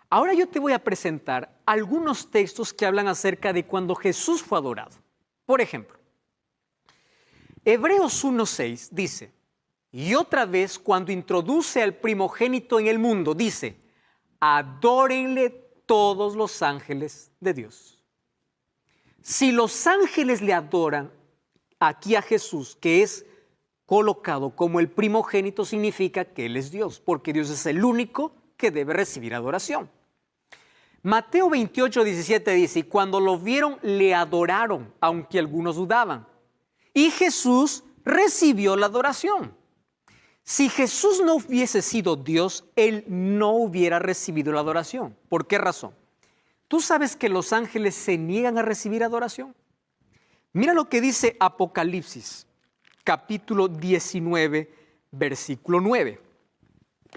Ahora yo te voy a presentar algunos textos que hablan acerca de cuando Jesús fue adorado. Por ejemplo, Hebreos 1:6 dice: Y otra vez, cuando introduce al primogénito en el mundo, dice, adórenle todos los ángeles de Dios. Si los ángeles le adoran aquí a Jesús, que es colocado como el primogénito, significa que Él es Dios, porque Dios es el único que debe recibir adoración. Mateo 28, 17 dice, y cuando lo vieron, le adoraron, aunque algunos dudaban. Y Jesús recibió la adoración. Si Jesús no hubiese sido Dios, Él no hubiera recibido la adoración. ¿Por qué razón? ¿Tú sabes que los ángeles se niegan a recibir adoración? Mira lo que dice Apocalipsis, capítulo 19, versículo 9.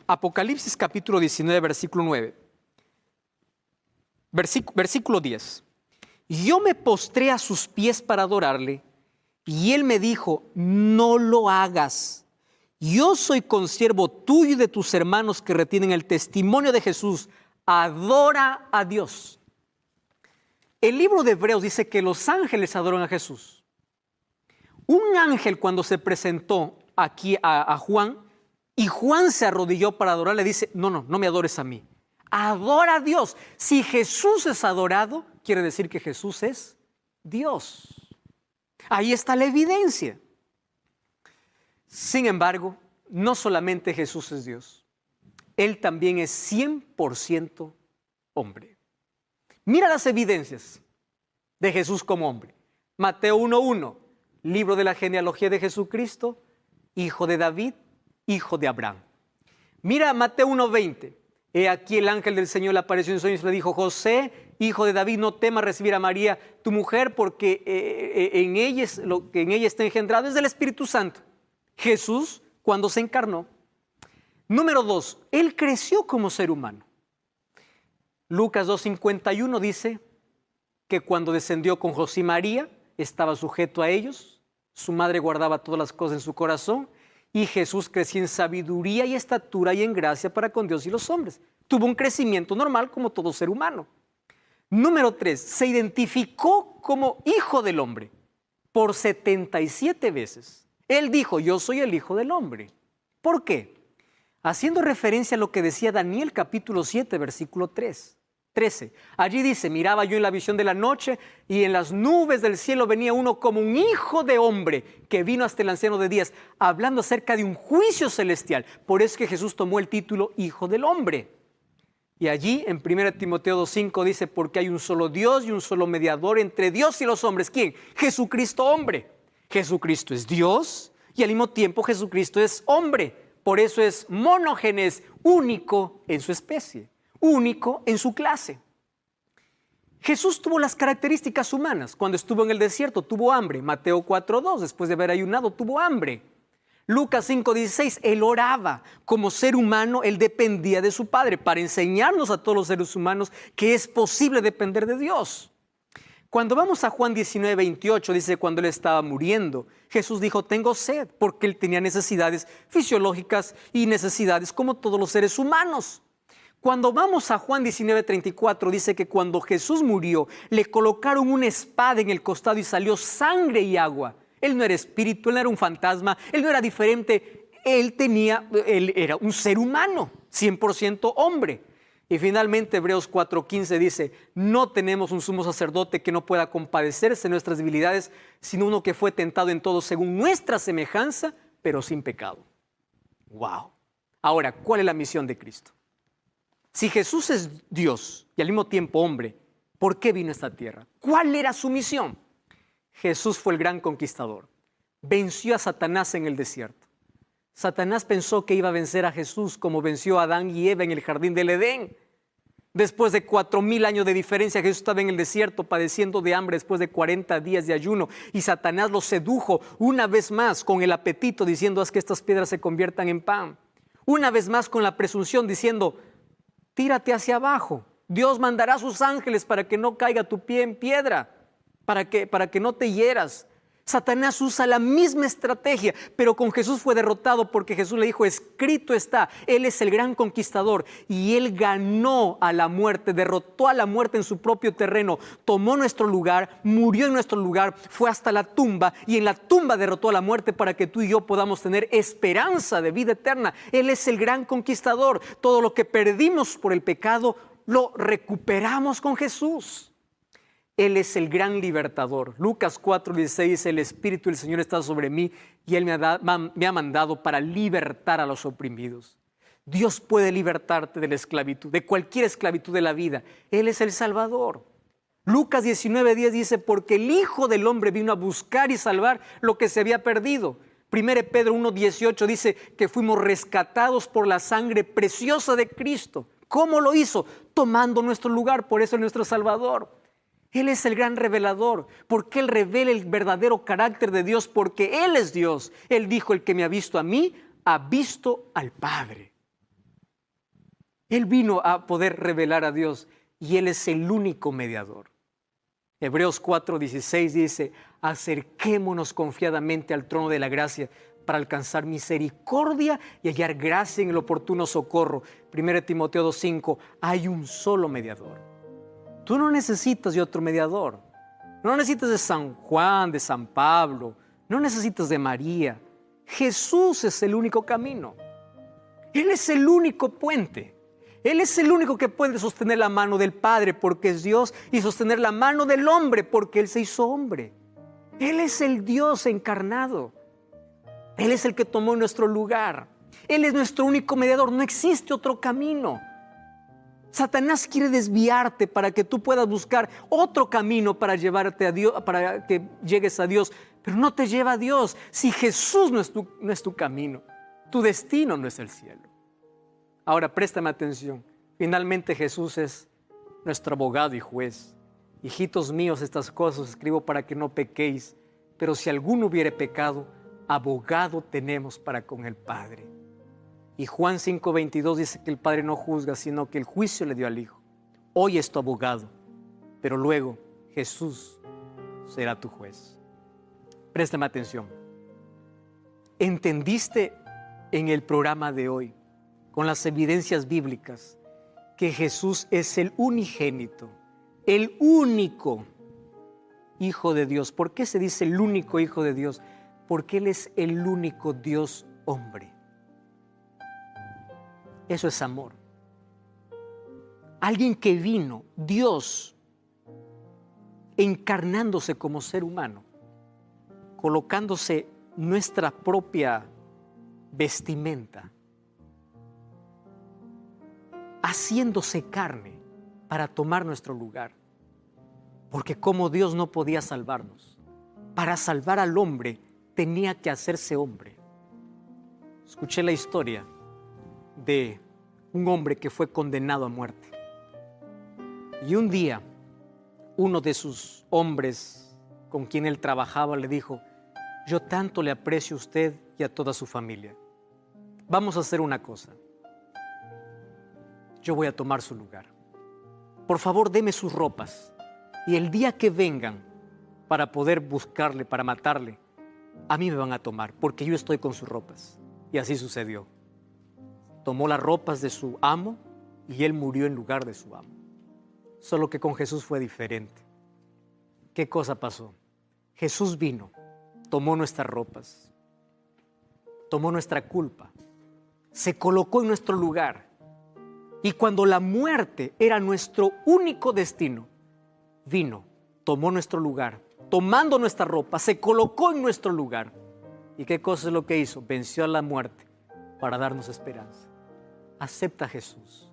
Apocalipsis, capítulo 19, versículo 9. Versículo 10. Yo me postré a sus pies para adorarle, y él me dijo, no lo hagas. Yo soy consiervo tuyo y de tus hermanos que retienen el testimonio de Jesús. Adora a Dios. El libro de Hebreos dice que los ángeles adoran a Jesús. Un ángel, cuando se presentó aquí a Juan, y Juan se arrodilló para adorar, le dice, no me adores a mí. Adora a Dios. Si Jesús es adorado, quiere decir que Jesús es Dios. Ahí está la evidencia. Sin embargo, no solamente Jesús es Dios, Él también es 100% hombre. Mira las evidencias de Jesús como hombre. Mateo 1:1, libro de la genealogía de Jesucristo, hijo de David, hijo de Abraham. Mira Mateo 1:20. He aquí el ángel del Señor le apareció en sueños y le dijo, José, hijo de David, no temas recibir a María, tu mujer, porque lo que en ella está engendrado es del Espíritu Santo. Jesús, cuando se encarnó. Número 2, Él creció como ser humano. Lucas 2:51 dice que cuando descendió con José y María, estaba sujeto a ellos, su madre guardaba todas las cosas en su corazón, y Jesús creció en sabiduría y estatura y en gracia para con Dios y los hombres. Tuvo un crecimiento normal como todo ser humano. Número 3, se identificó como hijo del hombre por 77 veces. Él dijo, yo soy el hijo del hombre. ¿Por qué? Haciendo referencia a lo que decía Daniel capítulo 7, versículo 13. Allí dice, miraba yo en la visión de la noche y en las nubes del cielo venía uno como un hijo de hombre que vino hasta el anciano de días, hablando acerca de un juicio celestial. Por eso es que Jesús tomó el título hijo del hombre. Y allí en 1 Timoteo 2:5 dice, porque hay un solo Dios y un solo mediador entre Dios y los hombres. ¿Quién? Jesucristo hombre. Jesucristo es Dios y al mismo tiempo Jesucristo es hombre. Por eso es monógenes, único en su especie, único en su clase. Jesús tuvo las características humanas. Cuando estuvo en el desierto tuvo hambre. Mateo 4:2, después de haber ayunado, tuvo hambre. Lucas 5:16, Él oraba. Como ser humano, Él dependía de su Padre para enseñarnos a todos los seres humanos que es posible depender de Dios. Cuando vamos a Juan 19:28, dice, cuando Él estaba muriendo, Jesús dijo, tengo sed, porque Él tenía necesidades fisiológicas y necesidades como todos los seres humanos. Cuando vamos a Juan 19:34, dice que cuando Jesús murió, le colocaron una espada en el costado y salió sangre y agua. Él no era espíritu, Él no era un fantasma, Él no era diferente, Él era un ser humano, 100% hombre. Y finalmente Hebreos 4:15 dice, no tenemos un sumo sacerdote que no pueda compadecerse de nuestras debilidades, sino uno que fue tentado en todo según nuestra semejanza, pero sin pecado. ¡Wow! Ahora, ¿cuál es la misión de Cristo? Si Jesús es Dios y al mismo tiempo hombre, ¿por qué vino a esta tierra? ¿Cuál era su misión? Jesús fue el gran conquistador. Venció a Satanás en el desierto. Satanás pensó que iba a vencer a Jesús como venció a Adán y Eva en el jardín del Edén. Después de 4,000 años de diferencia, Jesús estaba en el desierto padeciendo de hambre después de 40 días de ayuno. Y Satanás lo sedujo una vez más con el apetito diciendo, haz que estas piedras se conviertan en pan. Una vez más con la presunción diciendo, tírate hacia abajo. Dios mandará a sus ángeles para que no caiga tu pie en piedra, para que no te hieras. Satanás usa la misma estrategia, pero con Jesús fue derrotado porque Jesús le dijo, escrito está, Él es el gran conquistador y Él ganó a la muerte, derrotó a la muerte en su propio terreno, tomó nuestro lugar, murió en nuestro lugar, fue hasta la tumba y en la tumba derrotó a la muerte para que tú y yo podamos tener esperanza de vida eterna. Él es el gran conquistador. Todo lo que perdimos por el pecado lo recuperamos con Jesús. Él es el gran libertador. Lucas 4:16 dice, el Espíritu del Señor está sobre mí y Él me ha mandado para libertar a los oprimidos. Dios puede libertarte de la esclavitud, de cualquier esclavitud de la vida. Él es el Salvador. Lucas 19:10 dice, porque el Hijo del Hombre vino a buscar y salvar lo que se había perdido. 1 Pedro 1:18 dice que fuimos rescatados por la sangre preciosa de Cristo. ¿Cómo lo hizo? Tomando nuestro lugar, por eso es nuestro Salvador. Él es el gran revelador, porque Él revela el verdadero carácter de Dios, porque Él es Dios. Él dijo, el que me ha visto a mí, ha visto al Padre. Él vino a poder revelar a Dios y Él es el único mediador. Hebreos 4:16 dice, acerquémonos confiadamente al trono de la gracia para alcanzar misericordia y hallar gracia en el oportuno socorro. 1 Timoteo 2:5, hay un solo mediador. Tú no necesitas de otro mediador. No necesitas de San Juan, de San Pablo. No necesitas de María. Jesús es el único camino. Él es el único puente. Él es el único que puede sostener la mano del Padre porque es Dios y sostener la mano del hombre porque Él se hizo hombre. Él es el Dios encarnado. Él es el que tomó nuestro lugar. Él es nuestro único mediador. No existe otro camino. Satanás quiere desviarte para que tú puedas buscar otro camino para llevarte a Dios, para que llegues a Dios, pero no te lleva a Dios. Si Jesús no es tu camino, tu destino no es el cielo. Ahora préstame atención. Finalmente Jesús es nuestro abogado y juez. Hijitos míos, estas cosas escribo para que no pequéis, pero si alguno hubiere pecado, abogado tenemos para con el Padre. Y Juan 5:22 dice que el Padre no juzga, sino que el juicio le dio al Hijo. Hoy es tu abogado, pero luego Jesús será tu juez. Préstame atención. ¿Entendiste en el programa de hoy, con las evidencias bíblicas, que Jesús es el unigénito, el único Hijo de Dios? ¿Por qué se dice el único Hijo de Dios? Porque Él es el único Dios hombre. Eso es amor. Alguien que vino, Dios, encarnándose como ser humano, colocándose nuestra propia vestimenta, haciéndose carne para tomar nuestro lugar. Porque como Dios no podía salvarnos, para salvar al hombre tenía que hacerse hombre. Escuché la historia de un hombre que fue condenado a muerte. Y un día, uno de sus hombres con quien él trabajaba le dijo, yo tanto le aprecio a usted y a toda su familia. Vamos a hacer una cosa. Yo voy a tomar su lugar. Por favor, deme sus ropas. Y el día que vengan para poder buscarle, para matarle, a mí me van a tomar, porque yo estoy con sus ropas. Y así sucedió. Tomó las ropas de su amo y él murió en lugar de su amo. Solo que con Jesús fue diferente. ¿Qué cosa pasó? Jesús vino, tomó nuestras ropas, tomó nuestra culpa, se colocó en nuestro lugar. Y cuando la muerte era nuestro único destino, vino, tomó nuestro lugar, tomando nuestra ropa, se colocó en nuestro lugar. ¿Y qué cosa es lo que hizo? Venció a la muerte para darnos esperanza. Acepta a Jesús.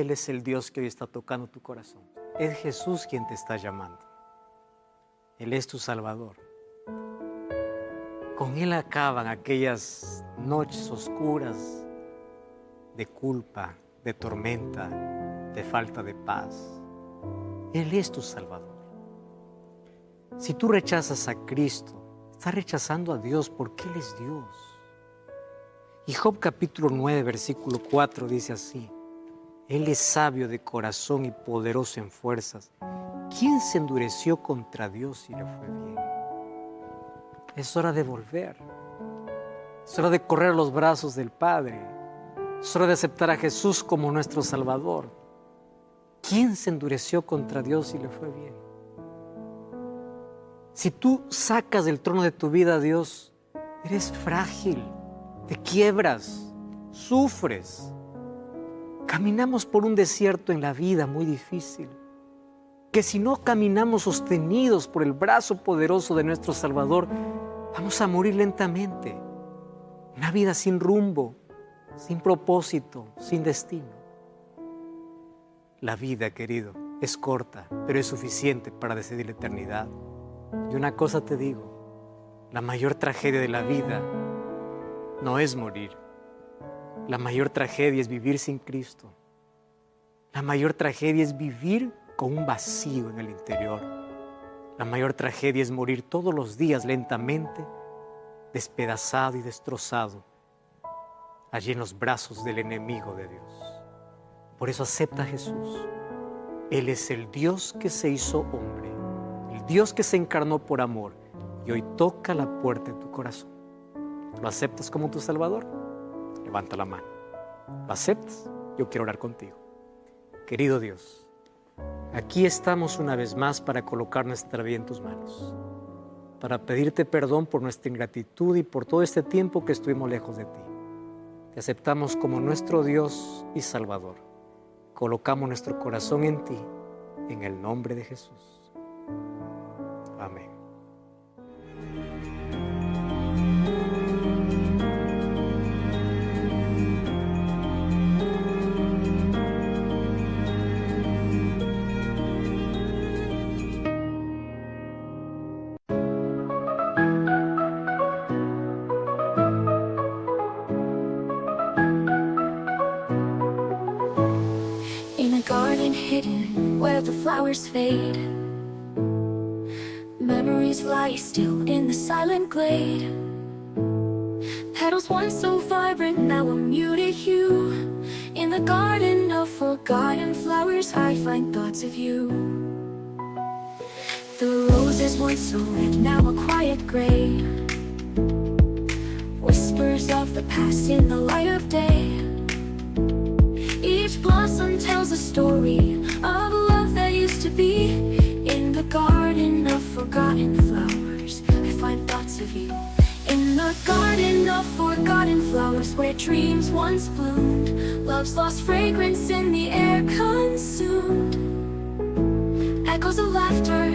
Él es el Dios que hoy está tocando tu corazón. Es Jesús quien te está llamando. Él es tu Salvador. Con Él acaban aquellas noches oscuras de culpa, de tormenta, de falta de paz. Él es tu Salvador. Si tú rechazas a Cristo, estás rechazando a Dios porque Él es Dios. Y Job capítulo 9, versículo 4 dice así: Él es sabio de corazón y poderoso en fuerzas. ¿Quién se endureció contra Dios y le fue bien? Es hora de volver. Es hora de correr a los brazos del Padre. Es hora de aceptar a Jesús como nuestro Salvador. ¿Quién se endureció contra Dios y le fue bien? Si tú sacas del trono de tu vida a Dios, eres frágil, te quiebras, sufres. Caminamos por un desierto en la vida muy difícil, que si no caminamos sostenidos por el brazo poderoso de nuestro Salvador, vamos a morir lentamente. Una vida sin rumbo, sin propósito, sin destino. La vida, querido, es corta, pero es suficiente para decidir la eternidad. Y una cosa te digo, la mayor tragedia de la vida no es morir. La mayor tragedia es vivir sin Cristo. La mayor tragedia es vivir con un vacío en el interior. La mayor tragedia es morir todos los días lentamente, despedazado y destrozado, allí en los brazos del enemigo de Dios. Por eso acepta a Jesús. Él es el Dios que se hizo hombre, el Dios que se encarnó por amor y hoy toca la puerta de tu corazón. ¿Lo aceptas como tu Salvador? Levanta la mano. ¿Lo aceptas? Yo quiero orar contigo. Querido Dios, aquí estamos una vez más para colocar nuestra vida en tus manos, para pedirte perdón por nuestra ingratitud y por todo este tiempo que estuvimos lejos de ti. Te aceptamos como nuestro Dios y Salvador. Colocamos nuestro corazón en ti, en el nombre de Jesús. Amén. In a garden hidden where the flowers fade, memories lie still in the silent glade. Petals once so vibrant, now a muted hue. In the garden of forgotten flowers, I find thoughts of you. The roses once so red, now a quiet gray. Whispers of the past in the light of day. Each blossom tells a story of love that used to be. In the garden of forgotten flowers, I find thoughts of you. In the garden of forgotten flowers, where dreams once bloomed, love's lost fragrance in the air consumed. Echoes of laughter